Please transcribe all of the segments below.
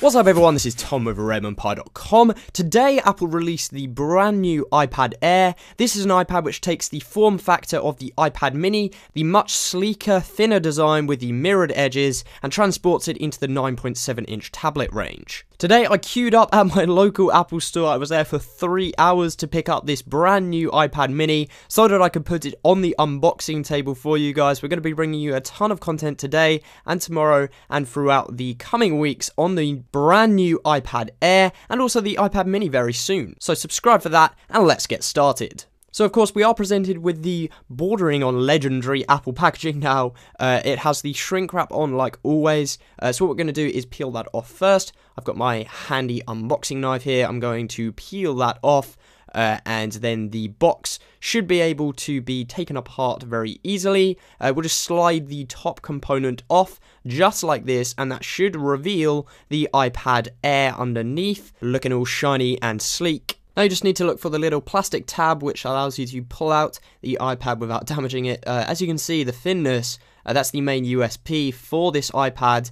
What's up everyone, this is Tom over RedmondPie.com. Today Apple released the brand new iPad Air. This is an iPad which takes the form factor of the iPad mini, the much sleeker, thinner design with the mirrored edges, and transports it into the 9.7 inch tablet range. Today I queued up at my local Apple store. I was there for 3 hours to pick up this brand new iPad mini so that I could put it on the unboxing table for you guys. We're going to be bringing you a ton of content today and tomorrow and throughout the coming weeks on the brand new iPad Air and also the iPad mini very soon. So subscribe for that and let's get started. So of course we are presented with the bordering on legendary Apple packaging now. It has the shrink wrap on like always. So what we're going to do is peel that off first. I've got my handy unboxing knife here. I'm going to peel that off. And then the box should be able to be taken apart very easily. We'll just slide the top component off just like this, and that should reveal the iPad Air underneath, looking all shiny and sleek. Now you just need to look for the little plastic tab which allows you to pull out the iPad without damaging it. As you can see, the thinness, that's the main USP for this iPad.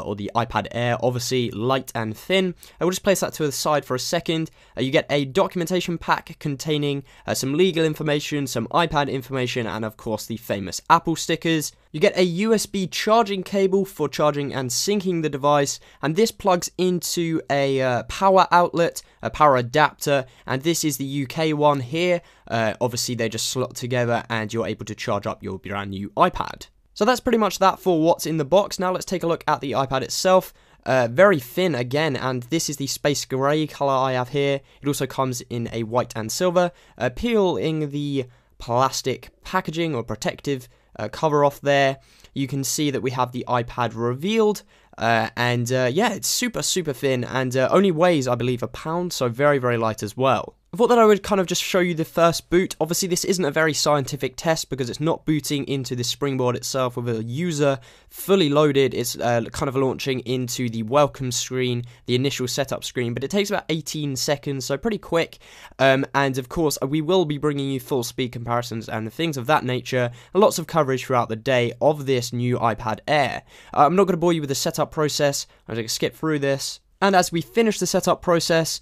Or the iPad Air, obviously light and thin. I will just place that to the side for a second. You get a documentation pack containing some legal information, some iPad information, and of course the famous Apple stickers. You get a USB charging cable for charging and syncing the device, and this plugs into a power outlet, a power adapter, and this is the UK one here. Obviously they just slot together and you're able to charge up your brand new iPad. So that's pretty much that for what's in the box. Now let's take a look at the iPad itself. Very thin again, and this is the space grey colour I have here. It also comes in a white and silver. Peeling the plastic packaging or protective cover off there, you can see that we have the iPad revealed. Yeah, it's super thin and only weighs, I believe, £1, so very light as well. I thought that I would kind of just show you the first boot. Obviously this isn't a very scientific test because it's not booting into the springboard itself with a user fully loaded. It's kind of launching into the welcome screen, the initial setup screen, but it takes about 18 seconds, so pretty quick. And of course we will be bringing you full speed comparisons and things of that nature, and lots of coverage throughout the day of this new iPad Air. I'm not going to bore you with the setup process. I'm going to skip through this, and as we finish the setup process,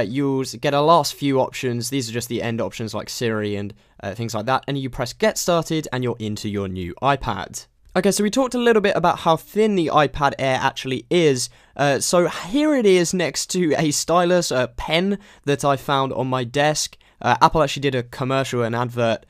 you'll get a last few options. These are just the end options like Siri and things like that, and you press get started and you're into your new iPad. Okay, so we talked a little bit about how thin the iPad Air actually is. So here it is next to a stylus, a pen that I found on my desk. Apple actually did a commercial, an advert,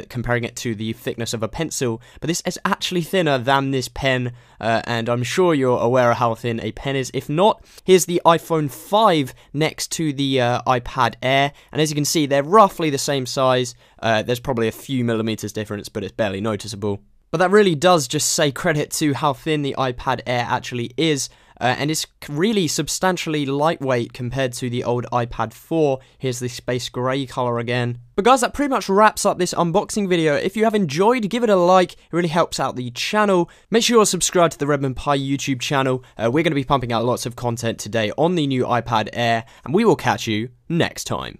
comparing it to the thickness of a pencil, but this is actually thinner than this pen, and I'm sure you're aware of how thin a pen is. If not, here's the iPhone 5 next to the iPad Air, and as you can see, they're roughly the same size. There's probably a few millimeters difference, but it's barely noticeable. But that really does just say credit to how thin the iPad Air actually is. And it's really substantially lightweight compared to the old iPad 4. Here's the space grey colour again. But guys, that pretty much wraps up this unboxing video. If you have enjoyed, give it a like. It really helps out the channel. Make sure you're subscribed to the Redmond Pie YouTube channel. We're going to be pumping out lots of content today on the new iPad Air, and we will catch you next time.